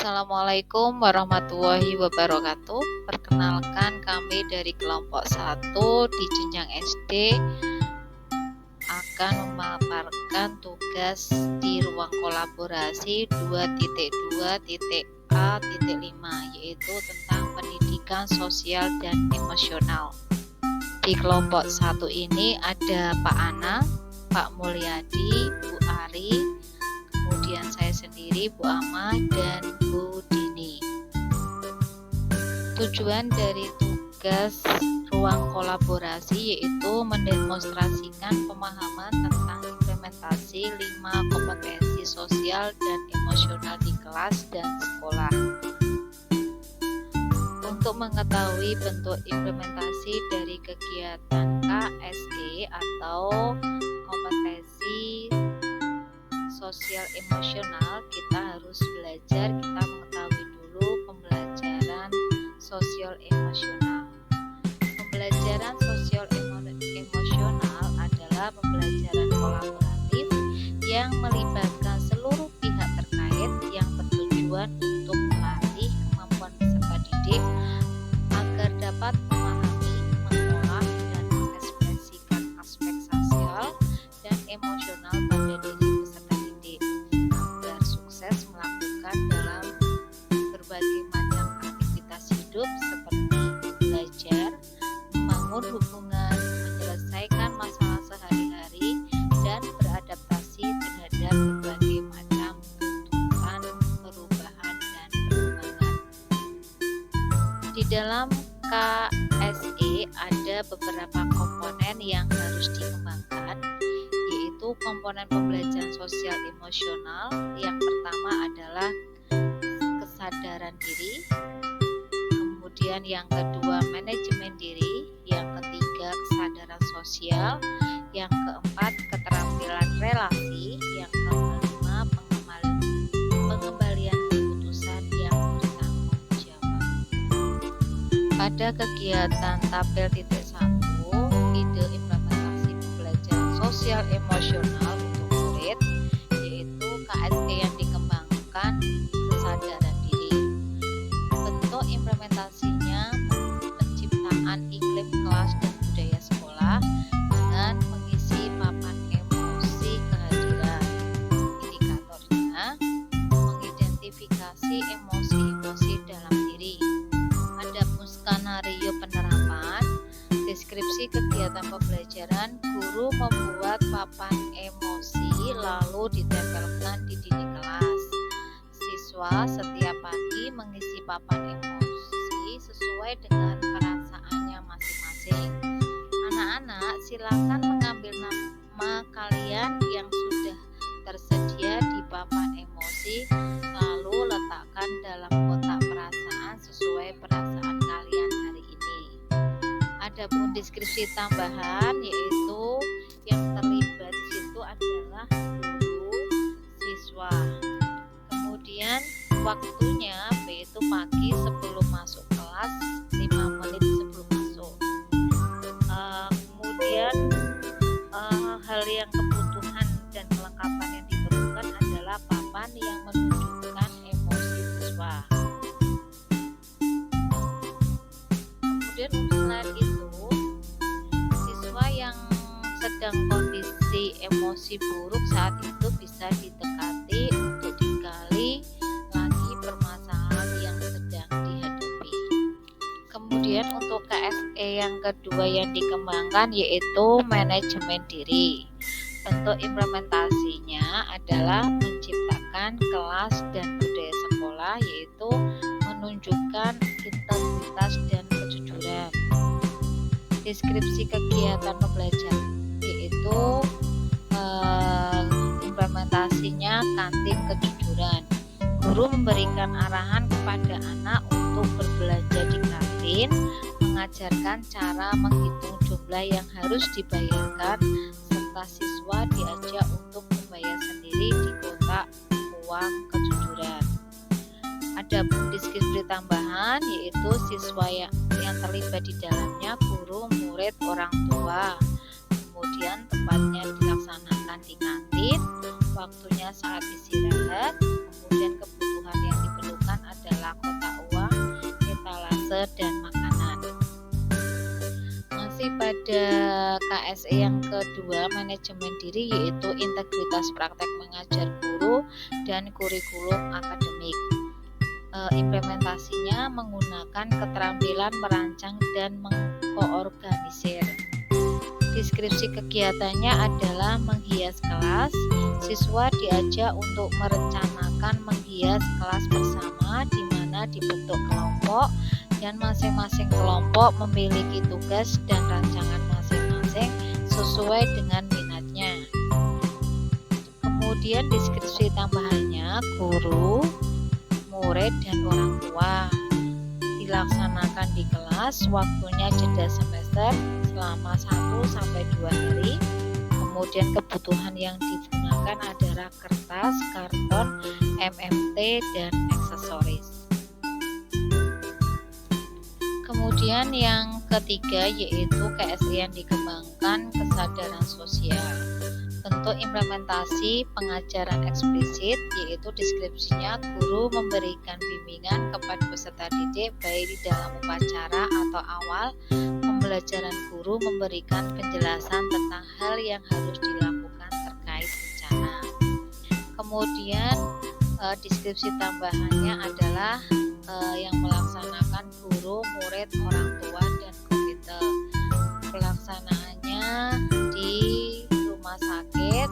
Assalamualaikum warahmatullahi wabarakatuh. Perkenalkan, kami dari kelompok 1 di jenjang SD akan memaparkan tugas di ruang kolaborasi 2.2.A.5, yaitu tentang pendidikan sosial dan emosional. Di kelompok 1 ini ada Pak Ana, Pak Mulyadi, Bu Ari, kemudian saya sendiri, Bu Ama, dan Bu Dini. Tujuan dari tugas ruang kolaborasi yaitu mendemonstrasikan pemahaman tentang implementasi 5 kompetensi sosial dan emosional di kelas dan sekolah. Untuk mengetahui bentuk implementasi dari kegiatan KSE atau kompetensi sosial emosional, kita harus belajar, kita mengetahui dulu pembelajaran sosial emosional. Pembelajaran sosial emosional adalah pembelajaran kolaboratif yang melibatkan seluruh pihak terkait yang bertujuan untuk melatih kemampuan peserta didik agar dapat memahami, mengolah, dan mengekspresikan aspek sosial dan emosional pada diri peserta didik agar sukses melakukan dalam berbagai macam aktivitas hidup seperti belajar, membangun hubungan, menyelesaikan masalah sehari-hari, dan beradaptasi terhadap berbagai macam tuntutan perubahan dan perkembangan. Di dalam KSE ada beberapa komponen yang harus dikembangkan, yaitu komponen pembelajaran sosial emosional. Yang pertama adalah kesadaran diri, kemudian yang kedua manajemen diri, yang ketiga kesadaran sosial, yang keempat keterampilan relasi, yang kelima pengembalian keputusan yang bertanggung jawab. Pada kegiatan tabel titik 1, ide implementasi pembelajaran sosial emosional untuk murid, yaitu KSE yang dikembangkan kesadaran diri. Bentuk implementasinya penciptaan iklim kelas dan budaya sekolah dengan mengisi papan emosi kehadiran. Indikatornya mengidentifikasi emosi-emosi dalam diri. Adapun skenario penerapan, deskripsi kegiatan pembelajaran, guru membuat papan emosi lalu ditempelkan di dinding kelas. Siswa setiap pagi mengisi papan emosi sesuai dengan perasaannya masing-masing. Anak-anak, silakan mengambil nama kalian yang sudah tersedia di papan emosi, lalu letakkan dalam kotak perasaan sesuai perasaan kalian hari ini. Adapun deskripsi tambahan, yaitu yang terlibat di situ adalah guru, siswa. Kemudian waktunya yaitu pagi sebelum masuk kelas, 5 menit sebelum masuk. Kemudian hal yang kebutuhan dan kelengkapan yang diperlukan adalah papan yang menunjukkan emosi siswa. Kemudian selain itu, siswa yang sedang kondisi emosi buruk saat itu bisa didekati untuk digali lagi permasalahan yang sedang dihadapi. Kemudian untuk KSE yang kedua yang dikembangkan yaitu manajemen diri. Bentuk implementasinya adalah menciptakan kelas dan budaya sekolah, yaitu menunjukkan integritas dan kejujuran. Deskripsi kegiatan pembelajaran yaitu implementasinya kantin kejujuran. Guru memberikan arahan kepada anak untuk berbelanja di kantin, mengajarkan cara menghitung jumlah yang harus dibayarkan, serta siswa diajak untuk membayar sendiri di kotak uang kejujuran. Adapun deskripsi tambahan yaitu siswa yang terlibat di dalamnya guru, murid, orang tua. Kemudian tempatnya dilaksanakan di kantin, waktunya saat istirahat, kemudian kebutuhan yang diperlukan kepada KSE yang kedua, manajemen diri, yaitu integritas praktek mengajar guru dan kurikulum akademik. Implementasinya menggunakan keterampilan merancang dan mengkoorganisir. Deskripsi kegiatannya adalah menghias kelas. Siswa diajak untuk merencanakan menghias kelas bersama, di mana dibentuk kelompok dan masing-masing kelompok memiliki tugas dan rancangan masing-masing sesuai dengan minatnya. Kemudian deskripsi tambahannya, guru, murid, dan orang tua. Dilaksanakan di kelas, waktunya jeda semester selama 1-2 hari. Kemudian kebutuhan yang digunakan adalah kertas, karton, MMT, dan aksesoris. Kemudian yang ketiga yaitu KSE yang dikembangkan kesadaran sosial. Bentuk implementasi pengajaran eksplisit, yaitu deskripsinya guru memberikan bimbingan kepada peserta didik baik di dalam upacara atau awal pembelajaran. Guru memberikan penjelasan tentang hal yang harus dilakukan terkait bencana. Kemudian deskripsi tambahannya adalah yang melaksanakan guru, murid, orang tua, dan komite. Pelaksanaannya di rumah sakit,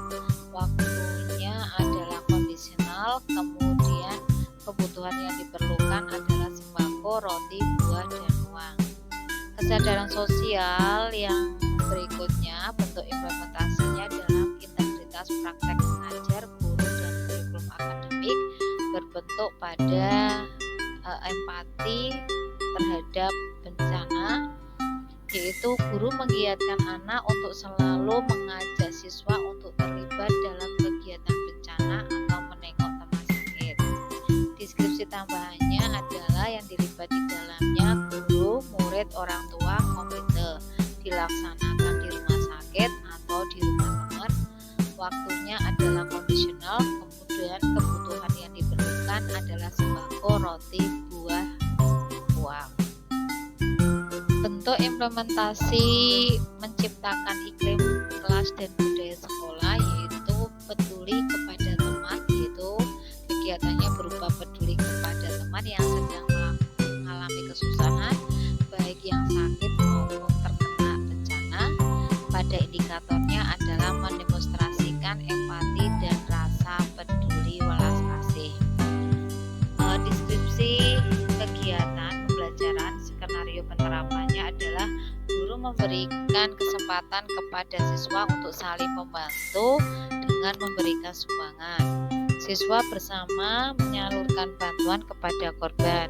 waktunya adalah kondisional, kemudian kebutuhan yang diperlukan adalah sembako, roti, buah, dan uang. Kesadaran sosial yang berikutnya, bentuk implementasinya dalam integritas praktek mengajar guru dan kurikulum akademik berbentuk pada empati terhadap bencana, yaitu guru menggiatkan anak untuk selalu mengajak siswa untuk terlibat dalam kegiatan bencana atau menengok teman sakit. Deskripsi tambahannya adalah yang dilibat di dalamnya guru, murid, orang tua, komite. Dilaksanakan di rumah sakit atau di rumah teman. Waktunya adalah kondisional, kemudian kebutuhan yang diperlukan adalah sembako, roti, buah, uang. Bentuk implementasi menciptakan iklim kelas dan budaya sekolah, yaitu peduli kepada teman, yaitu kegiatannya berupa peduli kepada teman yang sedang mengalami kesusahan, baik yang sakit maupun terkena bencana. Pada indikatornya adalah mendemonstrasikan empati dan rasa peduli welas kasih. Deskripsi kegiatan pembelajaran, skenario penerapannya adalah guru memberikan kesempatan kepada siswa untuk saling membantu dengan memberikan sumbangan. Siswa bersama menyalurkan bantuan kepada korban.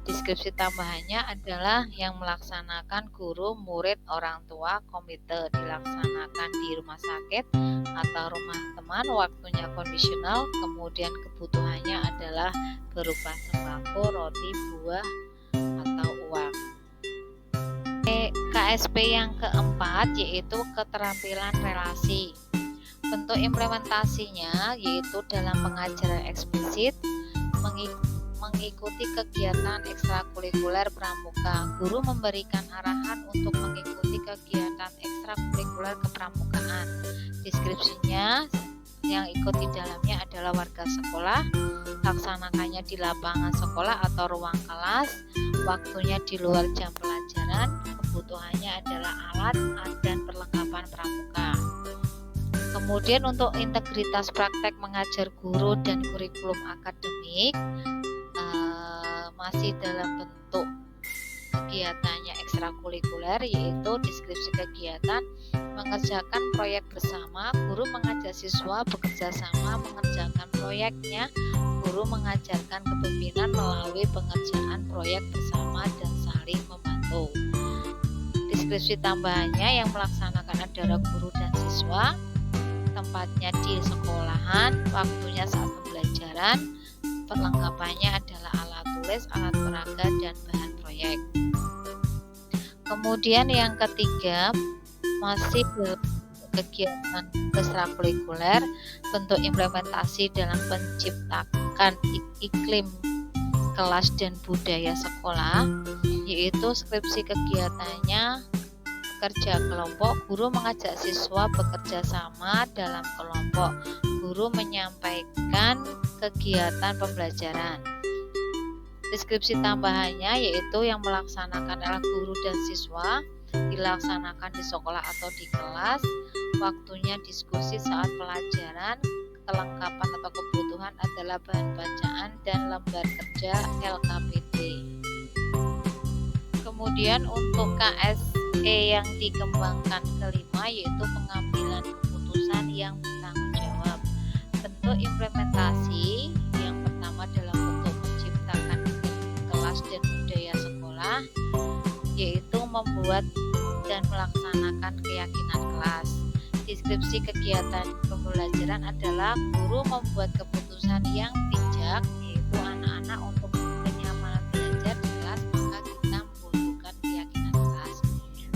Deskripsi tambahannya adalah yang melaksanakan guru, murid, orang tua, komite. Dilaksanakan di rumah sakit atau rumah teman, waktunya kondisional, kemudian kebutuhannya adalah berupa sembako, roti, buah, atau uang. KSP yang keempat yaitu keterampilan relasi. Bentuk implementasinya yaitu dalam pengajaran eksplisit, mengikuti kegiatan ekstrakurikuler pramuka. Guru memberikan arahan untuk mengikuti kegiatan ekstrakurikuler kepramukaan. Deskripsinya yang ikut di dalamnya adalah warga sekolah. Laksanakannya di lapangan sekolah atau ruang kelas. Waktunya di luar jam pelajaran. Kebutuhannya adalah alat dan perlengkapan pramuka. Kemudian untuk integritas praktek mengajar guru dan kurikulum akademik, masih dalam bentuk kegiatannya ekstrakurikuler, yaitu deskripsi kegiatan mengerjakan proyek bersama. Guru mengajak siswa bekerja sama mengerjakan proyeknya. Guru mengajarkan kepemimpinan melalui pengerjaan proyek bersama dan saling membantu. Deskripsi tambahannya yang melaksanakan adalah guru dan siswa. Tempatnya di sekolahan, waktunya saat pembelajaran, perlengkapannya adalah alat tulis, alat peraga, dan bahan proyek. Kemudian yang ketiga, masih kegiatan ekstrakurikuler, bentuk implementasi dalam menciptakan iklim kelas dan budaya sekolah, yaitu skripsi kegiatannya kerja kelompok, guru mengajak siswa bekerja sama dalam kelompok. Guru menyampaikan kegiatan pembelajaran. Deskripsi tambahannya yaitu yang melaksanakan adalah guru dan siswa, dilaksanakan di sekolah atau di kelas, waktunya diskusi saat pelajaran, kelengkapan atau kebutuhan adalah bahan bacaan dan lembar kerja LKPD. Kemudian untuk KSE yang dikembangkan kelima yaitu pengambilan keputusan yang bertanggung jawab. Bentuk implementasi yang pertama dalam bentuk menciptakan kelas dan budaya sekolah, yaitu membuat dan melaksanakan keyakinan kelas. Deskripsi kegiatan pembelajaran adalah guru membuat keputusan yang bijak, yaitu anak-anak untuk kenyamanan belajar di kelas, maka kita membutuhkan keyakinan kelas.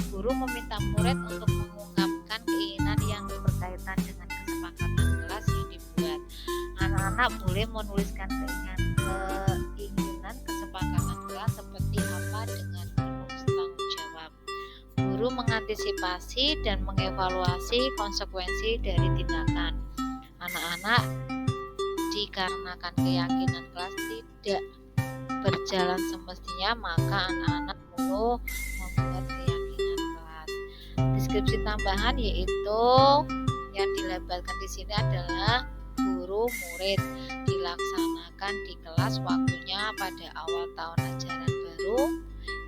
Guru meminta murid untuk mengungkapkan keinginan yang berkaitan dengan kesepakatan kelas yang dibuat. Anak-anak boleh menuliskan keinginan kesepakatan kelas seperti apa dengan penuh tanggung jawab. Guru mengantisipasi dan mengevaluasi konsekuensi dari tindakan anak-anak. Dikarenakan keyakinan kelas tidak berjalan semestinya, maka anak-anak perlu membuat keyakinan kelas. Deskripsi tambahan yaitu yang dilebatkan di sini adalah guru murid, dilaksanakan di kelas, waktunya pada awal tahun ajaran baru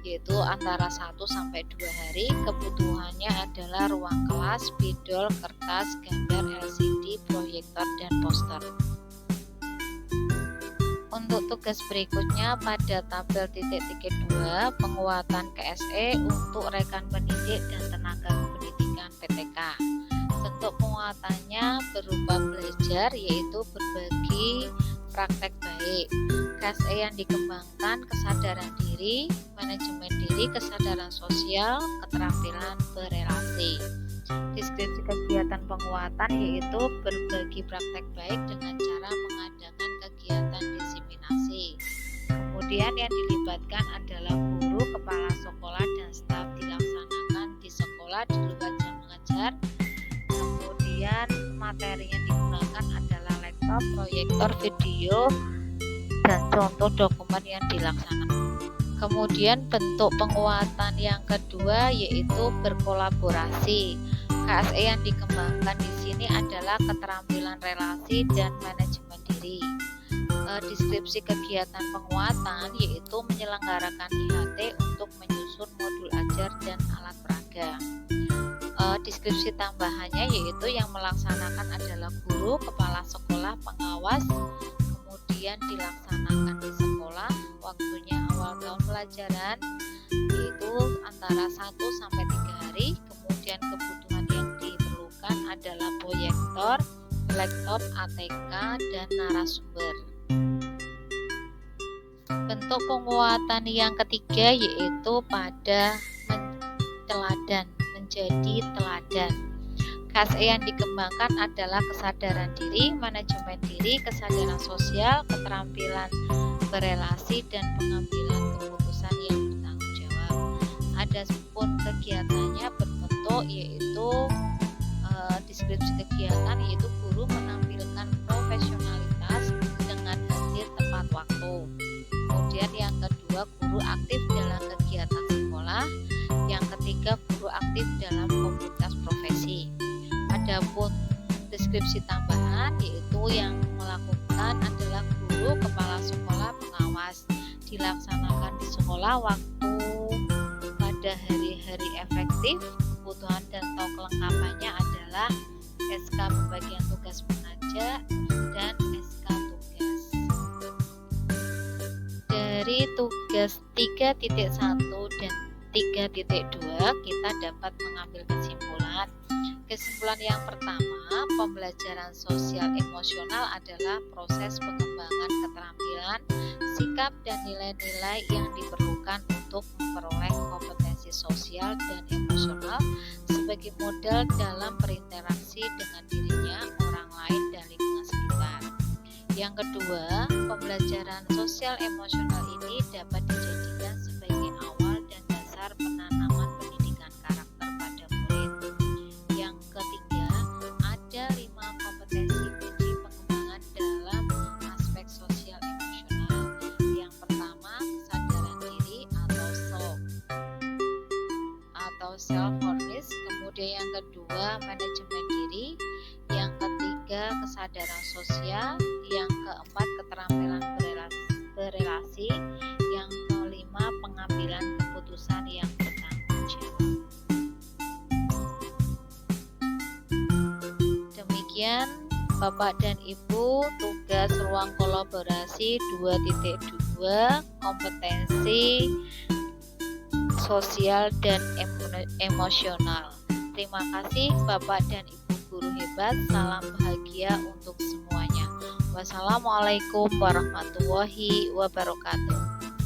yaitu antara 1 sampai 2 hari. Kebutuhannya adalah ruang kelas, spidol, kertas, gambar LCD, proyektor, dan poster. Untuk tugas berikutnya pada tabel titik-titik 2, penguatan KSE untuk rekan pendidik dan tenaga pendidikan PTK. Bentuk penguatannya berupa belajar, yaitu berbagi praktek baik. KSE yang dikembangkan kesadaran diri, manajemen diri, kesadaran sosial, keterampilan berelasi. Deskripsi kegiatan penguatan yaitu berbagi praktek baik dengan cara mengadakan kegiatan diseminasi. Kemudian yang dilibatkan adalah guru, kepala sekolah, dan staf, dilaksanakan di sekolah di luar jam mengajar. Kemudian materi yang digunakan adalah laptop, proyektor, video, dan contoh dokumen yang dilaksanakan. Kemudian bentuk penguatan yang kedua yaitu berkolaborasi. KSE yang dikembangkan di sini adalah keterampilan relasi dan manajemen diri. Deskripsi kegiatan penguatan yaitu menyelenggarakan IHT untuk menyusun modul ajar dan alat peraga. Deskripsi tambahannya yaitu yang melaksanakan adalah guru, kepala sekolah, pengawas, kemudian dilaksanakan di sekolah, waktunya awal tahun pelajaran yaitu antara 1 sampai 3 hari. Kemudian kebutuhan yang diperlukan adalah proyektor, laptop, ATK, dan narasumber. Bentuk penguatan yang ketiga yaitu pada menjadi teladan. KSE yang dikembangkan adalah kesadaran diri, manajemen diri, kesadaran sosial, keterampilan berelasi, dan pengambilan keputusan yang bertanggung jawab. Adapun kegiatannya berbentuk yaitu deskripsi kegiatan yaitu guru menampilkan profesionalitas dengan hadir tepat waktu. Kemudian yang kedua, guru aktif dalam kegiatan sekolah. Yang ketiga, guru aktif dalam komunitas profesi. Adapun deskripsi tambahan yaitu yang melakukan adalah guru, kepala sekolah, pengawas, dilaksanakan di sekolah, waktu pada hari-hari efektif. Kebutuhan dan atau kelengkapannya adalah SK pembagian tugas mengajak dan SK tugas. Dari tugas 3.1 dan 3.2 kita dapat mengambil kesimpulan. Kesimpulan yang pertama, pembelajaran sosial emosional adalah proses pengembangan keterampilan, sikap, dan nilai-nilai yang diperlukan untuk memperoleh kompetensi sosial dan emosional sebagai modal dalam berinteraksi dengan dirinya, orang lain, dan lingkungan sekitar. Yang kedua, pembelajaran sosial emosional ini dapat dijadikan sebagai awal dan dasar penanaman pendidikan karakter pada Kemudian Bapak dan Ibu, tugas ruang kolaborasi 2.2 kompetensi sosial dan emosional. Terima kasih Bapak dan Ibu guru hebat. Salam bahagia untuk semuanya. Wassalamualaikum warahmatullahi wabarakatuh.